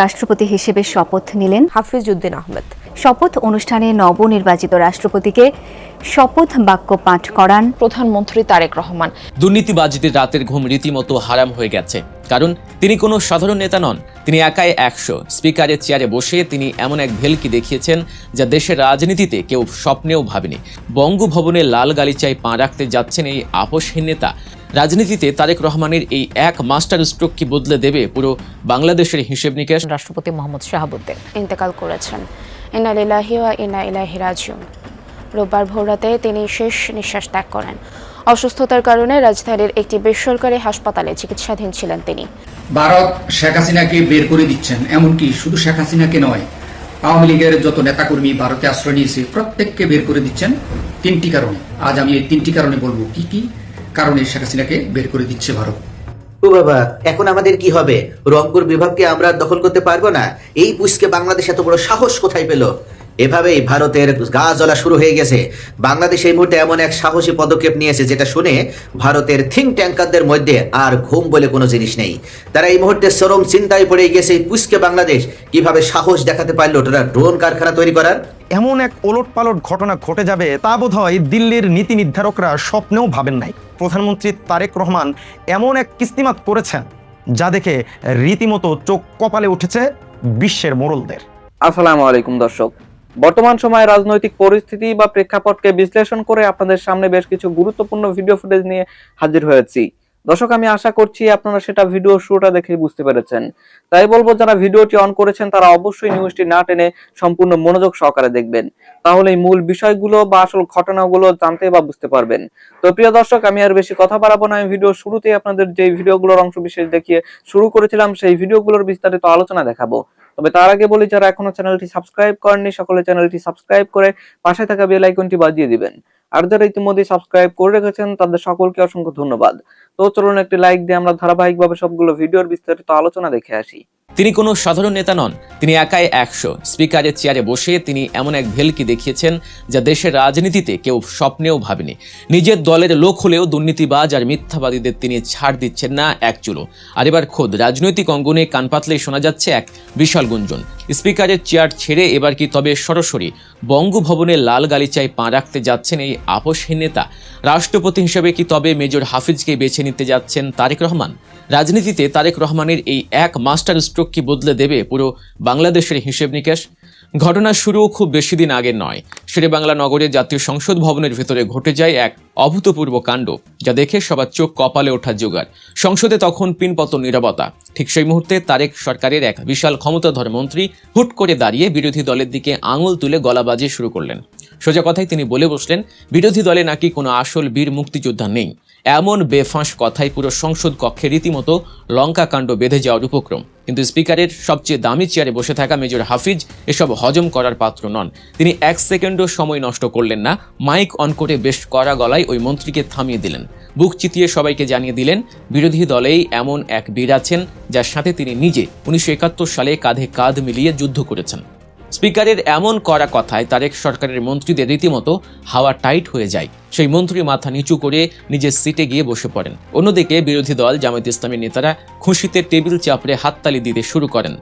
রাষ্ট্রপতি হিসেবে শপথ নিলেন হাফিজ উদ্দিন আহমেদ। শপথ অনুষ্ঠানে নবনির্বাচিত রাষ্ট্রপতিকে শপথ বাক্য পাঠ করান প্রধানমন্ত্রী তারেক রহমান। দুর্নীতিবাজদের রাতের ঘুম রীতিমতো হারাম হয়ে গেছে, কারণ তিনি কোনো সাধারণ নেতা নন। তিনি একাই 100 স্পিকারের চেয়ারে বসে তিনি এমন এক ভেলকি দেখিয়েছেন যা দেশের রাজনীতিতে কেউ স্বপ্নেও ভাবেনি। বঙ্গভবনের লাল গালিচায় পা রাখতে যাচ্ছেন এই আপসহীন নেতা। রাজনীতিতে তারেক রহমানের এই এক মাস্টার স্ট্রোক কি বদলে দেবে পুরো বাংলাদেশের হিসেব নিকেশ? রাষ্ট্রপতি মোহাম্মদ শাহাবুদ্দিন ইন্তেকাল করেছেন। ইন্না লিল্লাহি ওয়া ইন্না ইলাইহি রাজিউন। রোববার ভোররাতে তিনি শেষ নিঃশ্বাস ত্যাগ করেন। অসুস্থতার কারণে রাজধানীর একটি বেসরকারি হাসপাতালে চিকিৎসাধীন ছিলেন তিনি। ভারত শেখ হাসিনাকে বের করে দিচ্ছেন, এমনকি শুধু শেখ হাসিনাকে নয়, আওয়ামী লীগের যত নেতাকর্মী ভারতে আশ্রয় নিয়েছে প্রত্যেককে বের করে দিচ্ছেন 3টি কারণে। আজ আমি এই 3টি কারণে বলবো কি কি কারণে শেখ হাসিনাকে বের করে দিচ্ছে ভারত। ও বাবা, এখন আমাদের কি হবে? রংপুর বিভাগকে আমরা দখল করতে পারবো না? এই পুষ্কে বাংলাদেশ এত বড় সাহস কোথায় পেল? এভাবেই ভারতের গা জ্বলা শুরু হয়ে গেছে। বাংলাদেশ এই মুহূর্তে এমন এক সাহসী পদক্ষেপ নিয়েছে যেটা শুনে ভারতের থিঙ্ক ট্যাঙ্কারদের মধ্যে আর ঘুম বলে কোনো জিনিস নেই। তারা এই মুহূর্তে চরম চিন্তায় পড়ে গেছে এই পুষ্কে বাংলাদেশ কিভাবে সাহস দেখাতে পারলো তারা ড্রোন কারখানা তৈরি করার। এমন এক ওলটপালট ঘটনা ঘটে যাবে তা বোধহয় দিল্লির নীতি নির্ধারকরা স্বপ্নেও ভাবেন নাই। প্রধানমন্ত্রী তারেক রহমান এমন এক কিস্তিমাত করেছেন যা দেখে রীতিমতো চোখ কপালে উঠেছে বিশ্বের মোড়লদের। আসসালামু আলাইকুম দর্শক, বর্তমান সময়ে রাজনৈতিক পরিস্থিতি বা প্রেক্ষাপটকে বিশ্লেষণ করে আপনাদের সামনে বেশ কিছু গুরুত্বপূর্ণ ভিডিও ফুটেজ নিয়ে হাজির হয়েছি। দর্শক, আমি আশা করছি আপনারা সেটা ভিডিও শুরুটা দেখেই বুঝতে পেরেছেন। তাই বলবো, যারা ভিডিওটি অন করেছেন তারা অবশ্যই নিউজটি না টেনে সম্পূর্ণ মনোযোগ সহকারে দেখবেন, তাহলে এই মূল বিষয়গুলো বা আসল ঘটনাগুলো জানতে বা বুঝতে পারবেন। তো প্রিয় দর্শক, আমি আর বেশি কথা বাড়াবো না। আমি ভিডিও শুরুতেই আপনাদের যে ভিডিওগুলোর অংশ বিশেষ দেখিয়ে শুরু করেছিলাম সেই ভিডিওগুলোর বিস্তারিত আলোচনা দেখাবো। তবে তার আগে বলি, যারা এখনো চ্যানেলটি সাবস্ক্রাইব করেননি সকলে চ্যানেলটি সাবস্ক্রাইব করে পাশে থাকা বেল আইকনটি বাজিয়ে দিবেন। আর যারা ইতিমধ্যে সাবস্ক্রাইব করে রেখেছেন তাদের সকলকে অসংখ্য ধন্যবাদ। তো চলুন একটি লাইক দিয়ে আমরা ধারাবাহিকভাবে সবগুলো ভিডিওর বিস্তারিত আলোচনা দেখে আসি। তিনি কোনো সাধারণ নেতা নন। তিনি একাই 100 স্পিকারের চেয়ারে বসে তিনি এমন এক ভেলকি দেখিয়েছেন যা দেশের রাজনীতিতে কেউ স্বপ্নেও ভাবেনি। নিজের দলের লোক হলেও দুর্নীতিবাজ আর মিথ্যাবাদীদের তিনি ছাড় দিচ্ছেন না এক চুলো। আর এবার খোদ রাজনৈতিক অঙ্গনে কান পাতলেই শোনা যাচ্ছে এক বিশাল গুঞ্জন। স্পিকারের চেয়ার ছেড়ে এবার কি তবে সরাসরি বঙ্গভবনের লাল গালিচায় পা রাখতে যাচ্ছেন এই আপসহীন নেতা? রাষ্ট্রপতি হিসেবে কি তবে মেজর হাফিজকে বেছে নিতে যাচ্ছেন তারেক রহমান? রাজনীতিতে তারেক রহমানের এই এক মাস্টার স্ট্রোক কি বদলে দেবে পুরো বাংলাদেশের হিসেব নিকেশ? ঘটনার শুরু খুব বেশি দিন আগের নয়। শেরেবাংলা নগরের জাতীয় সংসদ ভবনের ভেতরে ঘটে যায় এক অভূতপূর্ব কাণ্ড যা দেখে সবার চোখ কপালে ওঠার জোগাড়। সংসদে তখন পিনপতন নীরবতা। ঠিক সেই মুহূর্তে তারেক সরকারের এক বিশাল ক্ষমতাধর মন্ত্রী হুট করে দাঁড়িয়ে বিরোধী দলের দিকে আঙুল তুলে গলা বাজিয়ে শুরু করলেন। সোজা কথায় তিনি বলে বসলেন, বিরোধী দলে নাকি কোনো আসল বীর মুক্তিযোদ্ধা নেই। এমন বেফাঁস কথায় পুরো সংসদ কক্ষে রীতিমতো লঙ্কা কাণ্ড বেঁধে যাওয়ার উপক্রম। কিন্তু স্পিকারের সবচেয়ে দামি চেয়ারে বসে থাকা মেজর হাফিজ এসব হজম করার পাত্র নন। তিনি 1 সেকেন্ডও সময় নষ্ট করলেন না। মাইক অন করে বেশ কড়া গলায় ওই মন্ত্রীকে থামিয়ে দিলেন। বুক চিতিয়ে সবাইকে জানিয়ে দিলেন, বিরোধী দলেই এমন এক বীর আছেন যার সাথে তিনি নিজে 1971 সালে কাঁধে কাঁধ মিলিয়ে যুদ্ধ করেছেন। স্পিকারের এমন কড়া কথায় তারেক সরকারের মন্ত্রীদের রীতিমতো হাওয়া টাইট হয়ে যায়। সেই মন্ত্রী মাথা নিচু করে নিজের সিটে গিয়ে বসে পড়েন। অন্যদিকে বিরোধী দল জামায়াত ইসলামীর নেতারা খুশিতে টেবিল চাপড়ে হাততালি দিতে শুরু করেন।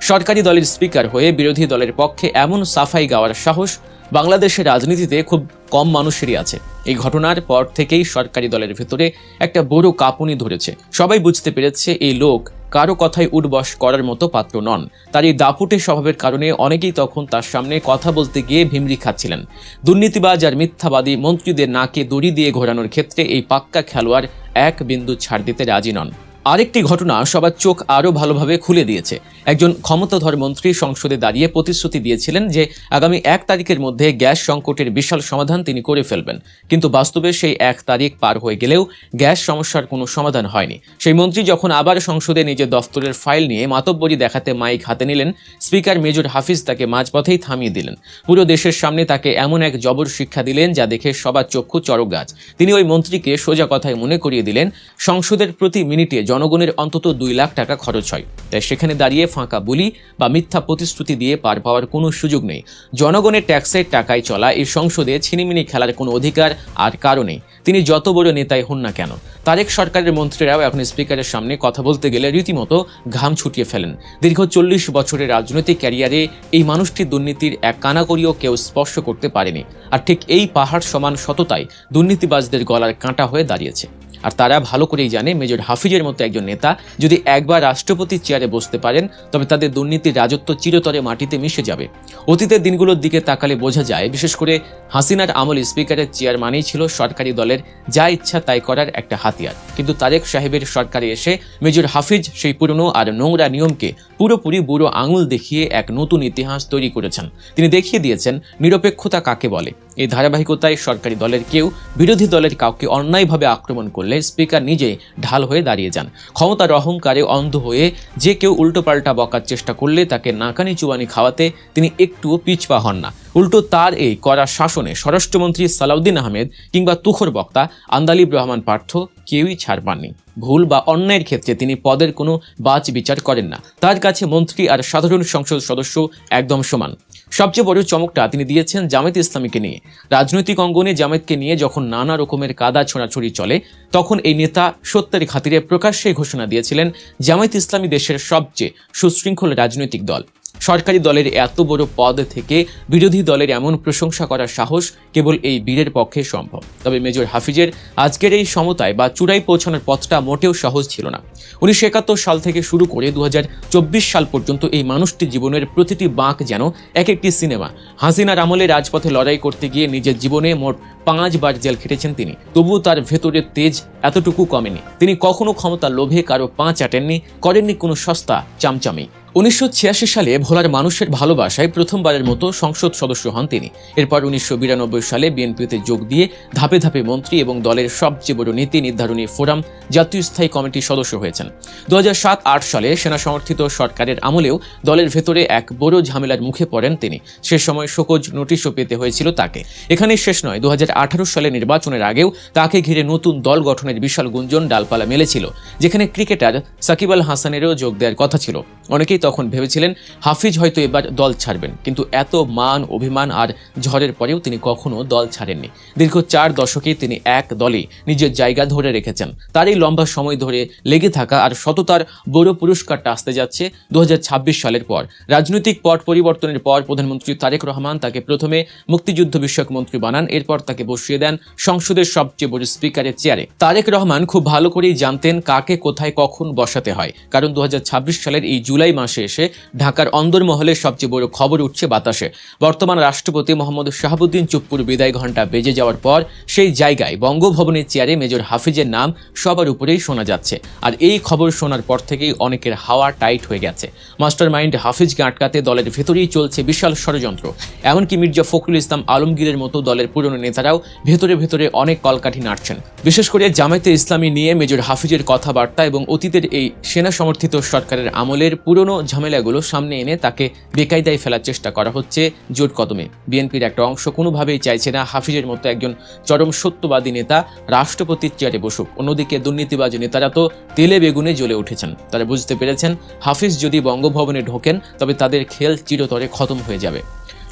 সরকারি দলের স্পিকার হয়ে বিরোধী দলের পক্ষে এমন সাফাই গাওয়ার সাহস বাংলাদেশের রাজনীতিতে খুব কম মানুষেরই আছে। এই ঘটনার পর থেকেই সরকারি দলের ভেতরে একটা বড় কাঁপুনি ধরেছে। সবাই বুঝতে পেরেছে এই লোক কারো কথায় উঠবস করার মতো পাত্র নন। তার এই দাপুটে স্বভাবের কারণে অনেকেই তখন তার সামনে কথা বলতে গিয়ে ভিমরি খাচ্ছিলেন। দুর্নীতিবাজ আর মিথ্যাবাদী মন্ত্রীদের নাকে দড়ি দিয়ে ঘোরানোর ক্ষেত্রে এই পাক্কা খেলোয়াড় এক বিন্দু ছাড় দিতে রাজি নন। আরেকটি ঘটনা সবার চোখ আরও ভালোভাবে খুলে দিয়েছে। একজন ক্ষমতাধর মন্ত্রী সংসদে দাঁড়িয়ে প্রতিশ্রুতি দিয়েছিলেন যে আগামী 1 তারিখের মধ্যে গ্যাস সংকটের বিশাল সমাধান তিনি করে ফেলবেন। কিন্তু বাস্তবে সেই 1 তারিখ পার হয়ে গেলেও গ্যাস সমস্যার কোনো সমাধান হয়নি। সেই মন্ত্রী যখন আবার সংসদে নিজের দফতরের ফাইল নিয়ে মাতব্বরি দেখাতে মাইক হাতে নিলেন, স্পিকার মেজর হাফিজ তাকে মাঝপথেই থামিয়ে দিলেন। পুরো দেশের সামনে তাকে এমন এক জবর শিক্ষা দিলেন যা দেখে সবার চক্ষু চড়ক গাছ। তিনি ওই মন্ত্রীকে সোজা কথায় মনে করিয়ে দিলেন, সংসদের প্রতি মিনিটে জনগণের অন্তত 2 লাখ টাকা খরচ হয়। তাই সেখানে দাঁড়িয়ে ফাঁকা বুলি বা মিথ্যা প্রতিশ্রুতি দিয়ে পার পাওয়ার কোনো সুযোগ নেই। জনগণের ট্যাক্সের টাকায় চলা এই সংসদে ছিনিমিনি খেলার কোনো অধিকার আর কারণে তিনি যত বড় নেতাই হন না কেন। তারেক সরকারের মন্ত্রীরাও এখন স্পিকারের সামনে কথা বলতে গেলে রীতিমতো ঘাম ছুটিয়ে ফেলেন। দীর্ঘ 40 বছরের রাজনৈতিক ক্যারিয়ারে এই মানুষটির দুর্নীতির এক কানাকড়িও কেউ স্পর্শ করতে পারেনি। আর ঠিক এই পাহাড় সমান সততাই দুর্নীতিবাজদের গলার কাঁটা হয়ে দাঁড়িয়েছে। আর তারা ভালো করেই জানে মেজর হাফিজের মতো একজন নেতা যদি একবার রাষ্ট্রপতির চেয়ারে বসতে পারেন তবে তাদের দুর্নীতির রাজত্ব চিরতরে মাটিতে মিশে যাবে। অতীতের দিনগুলোর দিকে তাকালে বোঝা যায়, বিশেষ করে হাসিনার আমলে স্পিকারের চেয়ার মানেই ছিল সরকারি দলের যা ইচ্ছা তাই করার একটা হাতিয়ার। কিন্তু তারেক সাহেবের সরকারে এসে মেজর হাফিজ সেই পুরনো আর নোংরা নিয়মকে পুরোপুরি বুড়ো আঙুল দেখিয়ে এক নতুন ইতিহাস তৈরি করেছেন। তিনি দেখিয়ে দিয়েছেন নিরপেক্ষতা কাকে বলে। এই ধারাবাহিকতায় সরকারি দলের কেউ বিরোধী দলের কাউকে অন্যায়ভাবে আক্রমণ করলে স্পিকার নিজে ঢাল হয়ে দাঁড়িয়ে যান। ক্ষমতার অহংকারে অন্ধ হয়ে যে কেউ উল্টোপাল্টা বকার চেষ্টা করলে তাকে নাকানি চুবানি খাওয়াতে তিনি একটুও পিছপা হন না। উল্টো তার এই কড়া শাসনে স্বরাষ্ট্রমন্ত্রী সালাউদ্দিন আহমেদ কিংবা তুখোর বক্তা আন্দালিব রহমান পার্থ কেউই ছাড় পাননি। ভুল বা অন্যায়ের ক্ষেত্রে তিনি পদের কোনো বাছ বিচার করেন না। তার কাছে মন্ত্রী আর সাধারণ সংসদ সদস্য একদম সমান। সবচেয়ে বড় চমকটা তিনি দিয়েছেন জামায়াতে ইসলামীকে নিয়ে। রাজনৈতিক অঙ্গনে জামায়াতকে নিয়ে যখন নানা রকমের কাদা ছোঁড়াছুড়ি চলে তখন এই নেতা সত্যের খাতিরে প্রকাশ্যে ঘোষণা দিয়েছিলেন জামায়াতে ইসলামী দেশের সবচেয়ে সুশৃঙ্খল রাজনৈতিক দল। সরকারি দলের এত বড় পদ থেকে বিরোধী দলের এমন প্রশংসা করার সাহস কেবল এই বীরের পক্ষে সম্ভব। তবে মেজর হাফিজের আজকের এই সমতায় বা চূড়ায় পৌঁছানোর পথটা মোটেও সহজ ছিল না। 1971 সাল থেকে শুরু করে 2024 সাল পর্যন্ত এই মানুষটির জীবনের প্রতিটি বাঁক যেন এক একটি সিনেমা। হাসিনার আমলে রাজপথে লড়াই করতে গিয়ে নিজের জীবনে মোট 5 বার জেল খেটেছেন তিনি। তবুও তার ভেতরের তেজ এতটুকু কমেনি। তিনি কখনো ক্ষমতার লোভে কারো পা চাটেননি, করেননি কোনো সস্তা চামচামি। 1986 সালে ভোলার মানুষের ভালোবাসায় প্রথমবারের মতো সংসদ সদস্য হন তিনি। এরপর 1992 সালে বিএনপিতে যোগ দিয়ে ধাপে ধাপে মন্ত্রী এবং দলের সবচেয়ে বড় নীতি নির্ধারণী ফোরাম জাতীয় স্থায়ী কমিটির সদস্য হয়েছেন। 2007-8 সালে সেনা সমর্থিত সরকারের আমলেও দলের ভেতরে এক বড় ঝামেলার মুখে পড়েন তিনি। সে সময় শোকজ নোটিশও পেতে হয়েছিল তাকে। এখানেই শেষ নয়, 2018 সালে নির্বাচনের আগেও তাকে ঘিরে নতুন দল গঠনের বিশাল গুঞ্জন ডালপালা মেলেছিল, যেখানে ক্রিকেটার সাকিব আল হাসানেরও যোগ দেওয়ার কথা ছিল। অনেকেই তখন ভেবেছিলেন হাফিজ হয়তো এবার দল ছাড়বেন, কিন্তু এত মান অভিমান আর ঝড়ের পরেও তিনি কখনো দল ছাড়েননি। দীর্ঘ 4 দশকে তিনি এক দলে নিজের জায়গা ধরে রেখেছেন। তার এই লম্বা সময় ধরে লেগে থাকা আর সততার বড় পুরস্কারটা আসতে যাচ্ছে 2026 সালের পর। রাজনৈতিক পট পরিবর্তনের পর প্রধানমন্ত্রী তারেক রহমান তাকে প্রথমে মুক্তিযুদ্ধ বিষয়ক মন্ত্রী বানান, এরপর তাকে বসিয়ে দেন সংসদের সবচেয়ে বড় স্পিকারের চেয়ারে। তারেক রহমান খুব ভালো করেই জানতেন কাকে কোথায় কখন বসাতে হয়, কারণ 2026 সালের এই জুলাই মাসে এসে ঢাকার অন্দরমহলে সবচেয়ে বড় খবর উঠছে বাতাসে। বর্তমান রাষ্ট্রপতি মোহাম্মদ শাহাবুদ্দিন চুপ্পুর বিদায় ঘণ্টা বেজে যাওয়ার পর সেই জায়গায় বঙ্গভবনের চেয়ারে মেজর হাফিজের নাম সবার উপরেই শোনা যাচ্ছে। আর এই খবর শোনার পর থেকেই অনেকের হাওয়া টাইট হয়ে গেছে। মাস্টার মাইন্ড হাফিজকে আটকাতে দলের ভেতরেই চলছে বিশাল ষড়যন্ত্র। এমনকি মির্জা ফখরুল ইসলাম আলমগীরের মতো দলের পুরনো নেতারাও ভেতরে ভেতরে অনেক কলকাঠি নাড়ছেন। বিশেষ করে জামায়াতে ইসলামী নিয়ে মেজর হাফিজের কথাবার্তা এবং অতীতের এই সেনা সমর্থিত সরকারের আমলের পুরনো ঝামেলাগুলো সামনে এনে তাকে বেকায়দায় ফেলার চেষ্টা করা হচ্ছে জোট কদমে। বিএনপির একটা অংশ কোনোভাবেই চাইছে না হাফিজের মতো একজন চরম সত্যবাদী নেতা রাষ্ট্রপতির চেয়ারে বসুক। অন্যদিকে দুর্নীতিবাজ নেতারা তো তেলে বেগুনে জ্বলে উঠেছেন। তারা বুঝতে পেরেছেন হাফিজ যদি বঙ্গভবনে ঢোকেন তবে তাদের খেল চিরতরে খতম হয়ে যাবে।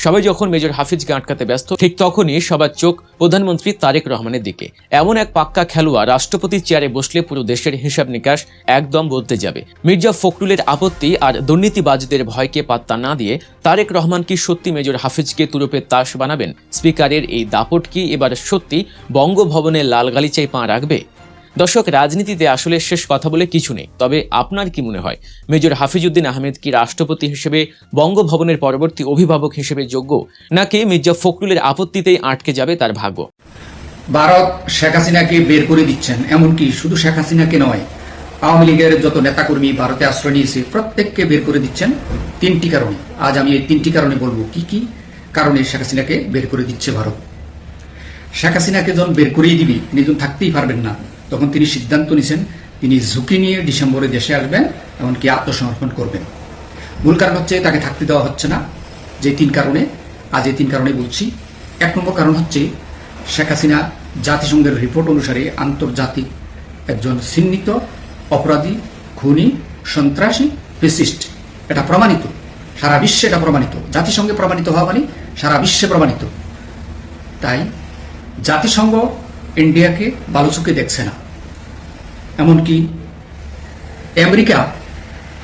সবাই যখন মেজর হাফিজকে আটকাতে ব্যস্ত, ঠিক তখনই সবার চোখ প্রধানমন্ত্রী তারেক রহমানের দিকে। এমন এক পাক্কা খেলোয়াড় রাষ্ট্রপতির চেয়ারে বসলে পুরো দেশের হিসাব নিকাশ একদম বদলে যাবে। মির্জা ফখরুলের আপত্তি আর দুর্নীতিবাজদের ভয়কে পাত্তা না দিয়ে তারেক রহমান কি সত্যি মেজর হাফিজকে তুরুপের তাস বানাবেন? স্পিকারের এই দাপট কি এবার সত্যি বঙ্গভবনের লাল গালিচায় পা রাখবে? দর্শক, রাজনীতিতে আসলে শেষ কথা বলে কিছু নেই। তবে আপনার কি মনে হয়, মেজর হাফিজউদ্দিন আহমেদ কি রাষ্ট্রপতি হিসেবে বঙ্গভবনের পরবর্তী অভিভাবক হিসেবে যোগ্য, নাকি মির্জা ফখরুলের আপত্তিতেই আটকে যাবে তার ভাগ্য? ভারত শেখ হাসিনাকে বের করে দিচ্ছেন, এমনকি শুধু শেখ হাসিনাকে নয়, আওয়ামী লীগের যত নেতাকর্মী ভারতে আশ্রয় নিয়েছে প্রত্যেককে বের করে দিচ্ছেন 3টি কারণে। আজ আমি এই 3টি কারণে বলবো কি কি কারণে শেখ হাসিনাকে বের করে দিচ্ছে ভারত। শেখ হাসিনাকে যখন বের করেই দিবি, নিজে থাকতেই পারবেন না, তখন তিনি সিদ্ধান্ত নিয়েছেন তিনি ঝুঁকি নিয়ে ডিসেম্বরে দেশে আসবেন, এমনকি আত্মসমর্পণ করবেন। মূল কারণ হচ্ছে তাকে থাকতে দেওয়া হচ্ছে না। যে 3 কারণে, আজ এই 3 কারণে বলছি। 1 নম্বর কারণ হচ্ছে শেখ হাসিনা জাতিসংঘের রিপোর্ট অনুসারে আন্তর্জাতিক একজন চিহ্নিত অপরাধী, খুনি, সন্ত্রাসী, ফেসিস্ট। এটা প্রমাণিত, সারা বিশ্বে এটা প্রমাণিত। জাতিসংঘে প্রমাণিত হওয়া মানে সারা বিশ্বে প্রমাণিত। তাই জাতিসংঘ ইন্ডিয়াকে ভালো চোখে দেখছে না। এমনকি আমেরিকা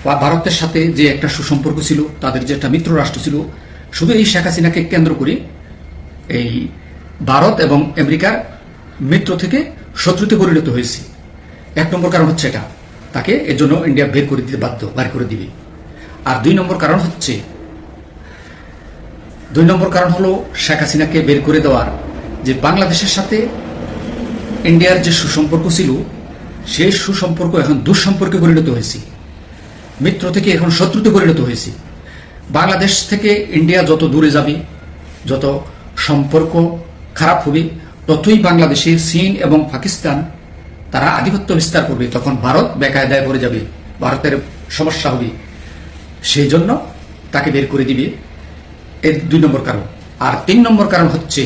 বা ভারতের সাথে যে একটা সুসম্পর্ক ছিল, তাদের যে একটা মিত্র রাষ্ট্র ছিল, শুধু এই শেখ হাসিনাকে কেন্দ্র করে এই ভারত এবং আমেরিকার মিত্র থেকে শত্রুতে পরিণত হয়েছে। এক নম্বর কারণ হচ্ছে এটা, তাকে এর জন্য ইন্ডিয়া বের করে দিতে বাধ্য, বের করে দিবে। আর দুই নম্বর কারণ হলো শেখ হাসিনাকে বের করে দেওয়ার যে বাংলাদেশের সাথে ইন্ডিয়ার যে সুসম্পর্ক ছিল, সেই সুসম্পর্ক এখন দুঃসম্পর্কে পরিণত হয়েছে। মিত্র থেকে এখন শত্রুতে পরিণত হয়েছে। বাংলাদেশ থেকে ইন্ডিয়া যত দূরে যাবে, যত সম্পর্ক খারাপ হবে, ততই বাংলাদেশে চীন এবং পাকিস্তান তারা আধিপত্য বিস্তার করবে। তখন ভারত বেকায়দায় পড়ে যাবে, ভারতের সমস্যা হবে। সেই জন্য তাকে বের করে দিবে, এর দুই নম্বর কারণ। আর তিন নম্বর কারণ হচ্ছে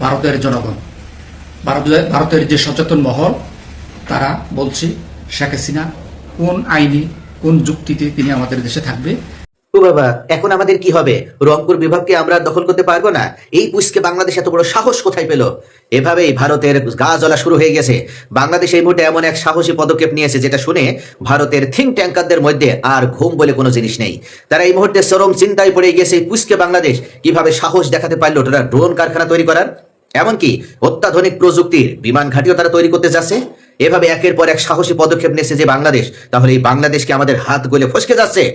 ভারতের জনগণ, ভারতের যে সচেতন মহল, তারা বলছে শেখ হাসিনা কোন আইনে, কোন যুক্তিতে তিনি আমাদের দেশে থাকবে। ও বাবা, এখন আমাদের কি হবে? রংপুর বিভাগকে আমরা দখল করতে পারবো না? এই পুষ্কে বাংলাদেশ এত বড় সাহস কোথায় পেল? এভাবেই ভারতের গা জ্বলা শুরু হয়ে গেছে। বাংলাদেশ এই মুহূর্তে এমন এক সাহসী পদক্ষেপ নিয়েছে, যেটা শুনে ভারতের থিঙ্ক ট্যাঙ্কারদের মধ্যে আর ঘুম বলে কোনো জিনিস নেই। তারা এই মুহূর্তে চরম চিন্তায় পড়ে গেছে, পুষ্কে বাংলাদেশ কিভাবে সাহস দেখাতে পারলো তারা ড্রোন কারখানা তৈরি করার, এমনকি অত্যাধুনিক প্রযুক্তির বিমান ঘাঁটিও তারা তৈরি করতে যাচ্ছে। এভাবে একের পর এক সাহসী পদক্ষেপ নিয়েছে যে বাংলাদেশ, তাহলে এই বাংলাদেশকে আমাদের হাত গলে ফসকে যাচ্ছে।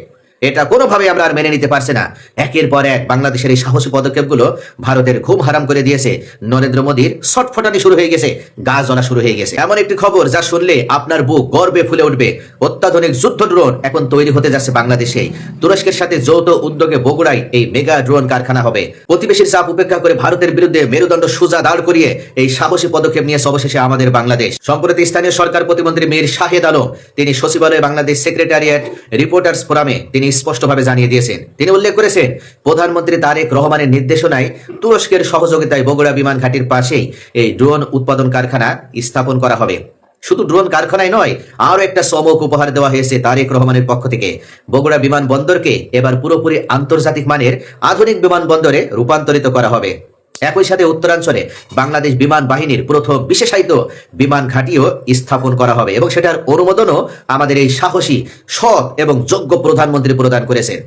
এটা কোনোভাবে আমরা আর মেনে নিতে পারছি না। একের পর এক বাংলাদেশের এই সাহসী পদক্ষেপগুলো ভারতের ঘুম হারাম করে দিয়েছে। নরেন্দ্র মোদীর ছটফটানি শুরু হয়ে গেছে, গা জ্বলা শুরু হয়ে গেছে। এমন একটি খবর যা শুনলে আপনার বুক গর্বে ফুলে উঠবে। অত্যাধুনিক যুদ্ধ ড্রোন এখন তৈরি হতে যাচ্ছে বাংলাদেশে। তুরস্কের সাথে যৌথ উদ্যোগে বগুড়ায় এই মেগা ড্রোন কারখানা হবে। প্রতিবেশীর চাপ উপেক্ষা করে ভারতের বিরুদ্ধে মেরুদণ্ড সোজা দাঁড় করিয়ে এই সাহসী পদক্ষেপ নিয়েছে অবশেষে আমাদের বাংলাদেশ। সম্প্রতি স্থানীয় সরকার প্রতিমন্ত্রী মীর শাহেদ আলম, তিনি সচিবালয়ে বাংলাদেশ সেক্রেটারিয়েট রিপোর্টার্স ফোরামে তিনি স্পষ্টভাবে জানিয়ে দিয়েছেন। তিনি উল্লেখ করেছেন, প্রধানমন্ত্রী তারেক রহমানের নির্দেশনায় তুরস্কের সহযোগিতায় বগুড়া বিমান ঘাটির পাশেই এই ড্রোন উৎপাদন কারখানা স্থাপন করা হবে। শুধু ড্রোন কারখানায় নয়, আরো একটা চমক উপহার দেওয়া হয়েছে তারেক রহমানের পক্ষ থেকে। বগুড়া বিমানবন্দরকে এবার পুরোপুরি আন্তর্জাতিক মানের আধুনিক বিমানবন্দরে রূপান্তরিত করা হবে। একই সাথে উত্তরাঞ্চলে বাংলাদেশ বিমান বাহিনীর প্রথম বিশেষায়িত বিমান ঘাঁটিও স্থাপন করা হবে, এবং সেটার অনুমোদনও আমাদের এই সাহসী, সৎ এবং যোগ্য প্রধানমন্ত্রী প্রদান করেছেন।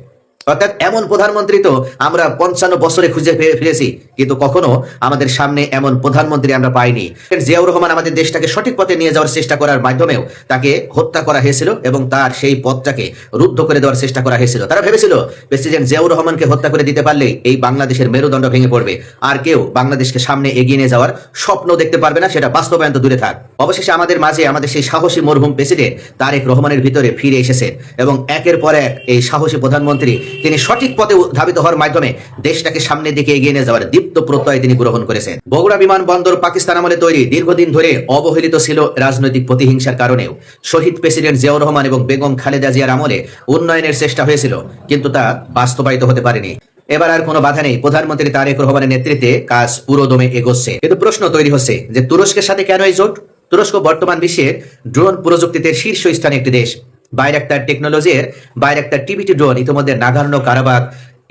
অর্থাৎ এমন প্রধানমন্ত্রী তো আমরা 55 বছরে খুঁজে ফিরেছি, কিন্তু কখনো আমাদের সামনে এমন প্রধানমন্ত্রী আমরা পাইনি। জিয়াউর রহমান আমাদের দেশটাকে সঠিক পথে নিয়ে যাওয়ার চেষ্টা করার মাধ্যমেও তাকে হত্যা করা হয়েছিল এবং তার সেই পথটাকে রুদ্ধ করে দেওয়ার চেষ্টা করা হয়েছিল। তারা ভেবেছিল প্রেসিডেন্ট জিয়াউর রহমানকে হত্যা করে দিতে পারলেই এই বাংলাদেশের মেরুদণ্ড ভেঙে পড়বে, আর কেউ বাংলাদেশকে সামনে এগিয়ে নিয়ে যাওয়ার স্বপ্ন দেখতে পারবে না, সেটা বাস্তবায়ন তো দূরে থাক। অবশেষে আমাদের মাঝে আমাদের সেই সাহসী মরহুম প্রেসিডেন্ট তারেক রহমানের ভিতরে ফিরে এসেছেন, এবং একের পর এক এই সাহসী প্রধানমন্ত্রী তিনি সঠিক পথে ধাবিত হওয়ার মাধ্যমে দেশটাকে সামনের দিকে এগিয়ে নিয়ে যাওয়ার দীপ্ত প্রত্যয় তিনি গ্রহণ করেছেন। বগুড়া বিমানবন্দর পাকিস্তান আমলে তৈরি, দীর্ঘদিন ধরে অবহেলিত ছিল রাজনৈতিক প্রতিহিংসার কারণেও। শহীদ প্রেসিডেন্ট জিয়াউর রহমান এবং বেগম খালেদা জিয়ার আমলে উন্নয়নের চেষ্টা হয়েছিল, কিন্তু তা বাস্তবায়িত হতে পারেনি। এবার আর কোনো বাধা নেই, প্রধানমন্ত্রী তারেক রহমানের নেতৃত্বে কাজ পুরোদমে এগোচ্ছে। কিন্তু প্রশ্ন তৈরি হচ্ছে যে তুরস্কের সাথে কেন এই জোট? তুরস্ক বর্তমান বিশ্বের ড্রোন প্রযুক্তিতে শীর্ষস্থানে একটি দেশ। বাইরাক্তার টেকনোলজির বাইরাক্তার টিবিটি ড্রোন ইতিমধ্যে নাগোর্নো কারাবাখ,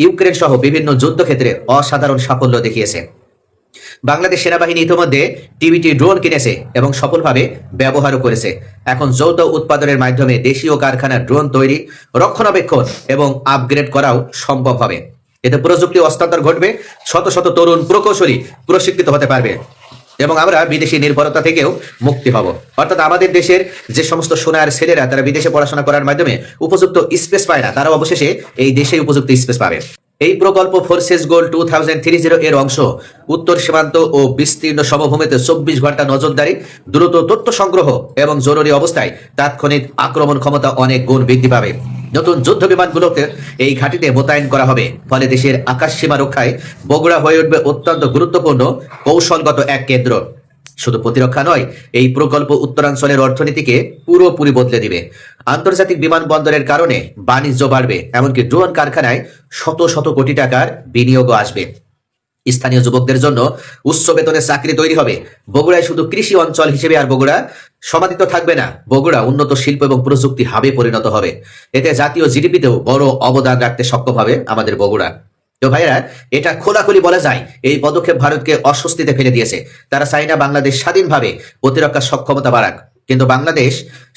ইউক্রেন সহ বিভিন্ন যুদ্ধক্ষেত্রে অসাধারণ সাফল্য দেখিয়েছে। বাংলাদেশ সেনাবাহিনী ইতিমধ্যে টিবিটি ড্রোন কিনেছে এবং সফলভাবে ব্যবহারও করেছে। এখন যৌথ উৎপাদনের মাধ্যমে দেশীয় কারখানার ড্রোন তৈরি, রক্ষণাবেক্ষণ এবং আপগ্রেড করাও সম্ভব হবে। এতে প্রযুক্তি হস্তান্তর ঘটবে, শত শত তরুণ প্রকৌশলী প্রশিক্ষিত হতে পারবে, এবং আমরা বিদেশি নির্ভরতা থেকেও মুক্তি হব। অর্থাৎ আমাদের দেশের যে সমস্ত সোনার ছেলেরা তারা বিদেশে পড়াশোনা করার মাধ্যমে উপযুক্ত স্পেস পায় না, তারা অবশেষে এই দেশে উপযুক্ত স্পেস পাবে। এই প্রকল্প ফোর্সেস গোল 2030 এর অংশ। উত্তর সীমান্ত ও বিস্তীর্ণ সমভূমিতে 24 ঘন্টা নজরদারি, দ্রুত তথ্য সংগ্রহ এবং জরুরি অবস্থায় তাৎক্ষণিক আক্রমণ ক্ষমতা অনেক গুণ বৃদ্ধি পাবে। নতুন যুদ্ধ বিমানগুলোকে এই ঘাঁটিতে মোতায়েন করা হবে, ফলে দেশের আকাশ সীমা রক্ষায় বগুড়া হয়ে উঠবে অত্যন্ত গুরুত্বপূর্ণ কৌশলগত এক কেন্দ্র। শুধু প্রতিরক্ষা নয়, এই প্রকল্প উত্তরাঞ্চলের অর্থনীতিকে পুরোপুরি বদলে দিবে। আন্তর্জাতিক বিমানবন্দরের কারণে বাণিজ্য বাড়বে, এমনকি ড্রোন কারখানায় শত শত কোটি টাকার বিনিয়োগও আসবে। স্থানীয় যুবকদের জন্য উচ্চ বেতনের চাকরি তৈরি হবে। বগুড়ায় শুধু কৃষি অঞ্চল হিসেবে আর বগুড়া সমাধিত থাকবে না, বগুড়া উন্নত শিল্প এবং প্রযুক্তি হাবে পরিণত হবে। এতে জাতীয় জিডিপিতেও বড় অবদান রাখতে সক্ষম হবে আমাদের বগুড়া। তো ভাইরা, এটা খোলাখুলি বলা যায় এই পদক্ষেপ ভারতকে অস্বস্তিতে ফেলে দিয়েছে। তারা চায় না বাংলাদেশ স্বাধীনভাবে প্রতিরক্ষা সক্ষমতা বাড়াক, কিন্তু বাংলাদেশ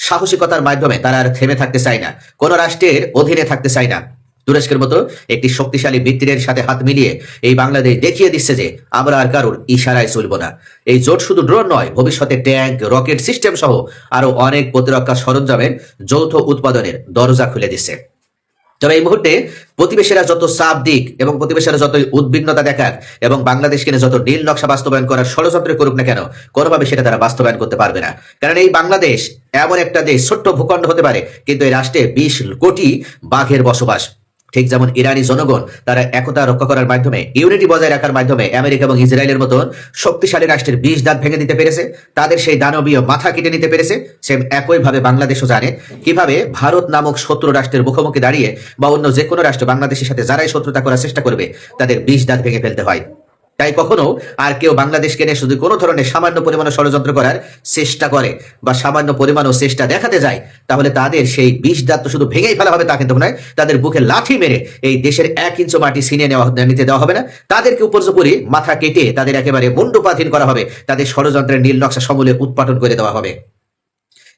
সাহসিকতার মাধ্যমে তারা আর থেমে থাকতে চায় না, কোন রাষ্ট্রের অধীনে থাকতে চায় না। তুরস্কের মতো একটি শক্তিশালী ভিত্তির সাথে হাত মিলিয়ে এই বাংলাদেশ দেখিয়ে দিচ্ছে যে আমরা আর কারোর ইশারায় চলবো না। এই জোট শুধু ড্রোন নয়, ভবিষ্যতে ট্যাঙ্ক, রকেট সিস্টেম সহ আরো অনেক প্রতিরক্ষা সরঞ্জামের যৌথ উৎপাদনের দরজা খুলে দিচ্ছে। তবে এই মুহূর্তে প্রতিবেশীরা যত চাপ দিক এবং প্রতিবেশীরা যত উদ্বিগ্নতা দেখাক এবং বাংলাদেশকে যত নীল নকশা বাস্তবায়ন করার ষড়যন্ত্র করুক না কেন, কোনোভাবে সেটা তারা বাস্তবায়ন করতে পারবে না। কারণ এই বাংলাদেশ এমন একটা দেশ, ছোট্ট ভূখণ্ড হতে পারে, কিন্তু এই রাষ্ট্রে 20 কোটি বাঘের বসবাস। ঠিক যেমন ইরানি জনগণ তারা একতা রক্ষা করার মাধ্যমে, ইউনিটি বজায় রাখার মাধ্যমে আমেরিকা এবং ইসরায়েলের মতন শক্তিশালী রাষ্ট্রের 20 দাঁত ভেঙে দিতে পেরেছে, তাদের সেই দানবীয় মাথা কেটে নিতে পেরেছে, সেম একইভাবে বাংলাদেশও জানে কিভাবে ভারত নামক শত্রু রাষ্ট্রের মুখোমুখি দাঁড়িয়ে বা অন্য যে কোনো রাষ্ট্র বাংলাদেশের সাথে যারাই শত্রুতা করার চেষ্টা করবে তাদের 20 দাঁত ভেঙে ফেলতে হয়। তাই কখনো আর কেউ বাংলাদেশকে নিয়ে শুধু কোনো ধরনের সামান্য পরিমাণে ষড়যন্ত্র করার চেষ্টা করে বা সামান্য পরিমাণও চেষ্টা দেখাতে যায়, তাহলে তাদের সেই 20 দাঁত তো শুধু ভেঙেই ফেলা হবে তা কিন্তু নয়, তাদের বুকে লাথি মেরে এই দেশের 1 ইঞ্চ মাটি ছিনিয়ে নিতে দেওয়া হবে না। তাদেরকে উপর্যুপরি মাথা কেটে তাদের একেবারে মুন্ডুপাথীন করা হবে, তাদের ষড়যন্ত্রের নীল নকশা সমূলে উৎপাটন করে দেওয়া হবে।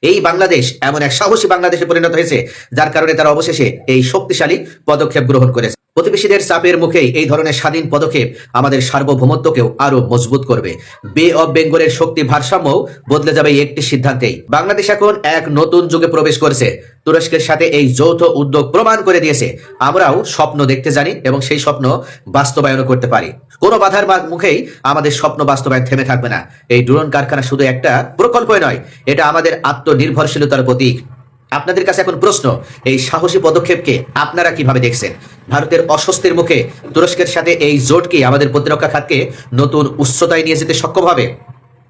এই বাংলাদেশ এমন এক সাহসী বাংলাদেশে পরিণত হয়েছে যার কারণে তারা অবশেষে এই শক্তিশালী পদক্ষেপ গ্রহণ করেছে। প্রতিবেশীদের চাপের মুখেই এই ধরনের স্বাধীন পদক্ষেপ আমাদের সার্বভৌমত্বকেও আরো মজবুত করবে। বে অফ বেঙ্গলের শক্তি ভারসাম্য বদলে যাবে এই একটি সিদ্ধান্তেই। বাংলাদেশ এখন এক নতুন যুগে প্রবেশ করেছে। তুরস্কের সাথে এই যৌথ উদ্যোগ প্রমাণ করে দিয়েছে আমরাও স্বপ্ন দেখতে জানি এবং সেই স্বপ্ন বাস্তবায়নও করতে পারি। কোনো বাধার মুখেই আমাদের স্বপ্ন বাস্তবায়ন থেমে থাকবে না। এই ড্রোন কারখানা শুধু একটা প্রকল্পই নয়, এটা আমাদের আত্মনির্ভরশীলতার প্রতীক। আপনাদের কাছে এখন প্রশ্ন, এই সাহসী পদক্ষেপকে আপনারা কিভাবে দেখছেন? ভারতের অস্বস্তির মুখে তুরস্কের সাথে এই জোট কি আমাদের প্রতিরক্ষা খাতকে নতুন উচ্চতায় নিয়ে যেতে সক্ষম হবে?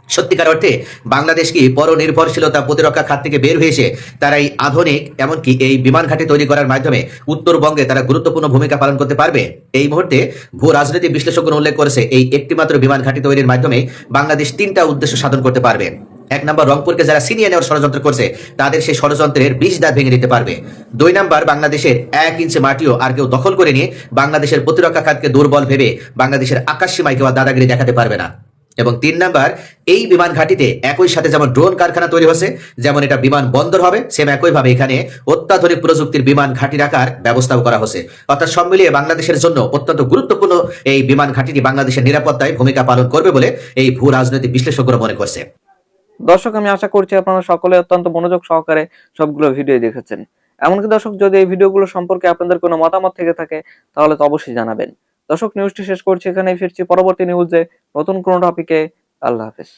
সত্যিকার অর্থে বাংলাদেশ কি পরনির্ভরশীলতা প্রতিরক্ষা খাত থেকে বের হয়েছে তারা এই আধুনিক এমনকি এই বিমান ঘাঁটি তৈরি করার মাধ্যমে উত্তরবঙ্গে তারা গুরুত্বপূর্ণ ভূমিকা পালন করতে পারবে? এই মুহূর্তে ভূ রাজনৈতিক বিশ্লেষকগণ উল্লেখ করেছে এই একটি মাত্র বিমান ঘাঁটি তৈরির মাধ্যমে বাংলাদেশ 3টা উদ্দেশ্য সাধন করতে পারবে। 1 নম্বর, রংপুরকে যারা ছিনিয়ে নেওয়ার ষড়যন্ত্র করছে তাদের সেই ষড়যন্ত্রের 20 দাঁত ভেঙে দিতে পারবে। 2 নম্বর, বাংলাদেশের 1 ইঞ্চি মাটিও আর কেউ দখল করে নিয়ে বাংলাদেশের প্রতিরক্ষা খাতকে দুর্বল ভেবে বাংলাদেশের আকাশ সীমায় কেউ দাদাগিরি দেখাতে পারবে না। এবং 3 নাম্বার, এই বিমান ঘাঁটিতে একই সাথে যেমন ড্রোন কারখানা তৈরি হচ্ছে, যেমন এটা বিমান বন্দর হবে, সেম একইভাবে এখানে অত্যাধুনিক প্রযুক্তির বিমান ঘাঁটি রাখার ব্যবস্থাও করা হচ্ছে। অর্থাৎ সব মিলিয়ে বাংলাদেশের জন্য অত্যন্ত গুরুত্বপূর্ণ এই বিমান ঘাঁটিটি বাংলাদেশের নিরাপত্তায় ভূমিকা পালন করবে বলে এই ভূ রাজনৈতিক বিশ্লেষকরা মনে করছে। দর্শক, আমি আশা করছি আপনারা সকলে অত্যন্ত মনোযোগ সহকারে সবগুলো ভিডিও দেখেছেন। এমনকি দর্শক, যদি এই ভিডিওগুলো সম্পর্কে আপনাদের কোনো মতামত থেকে থাকে তাহলে তো অবশ্যই জানাবেন। দর্শক, নিউজটি শেষ করছি এখানেই, ফিরছি পরবর্তী নিউজে নতুন কোনো টপিকে। আল্লাহ হাফেজ।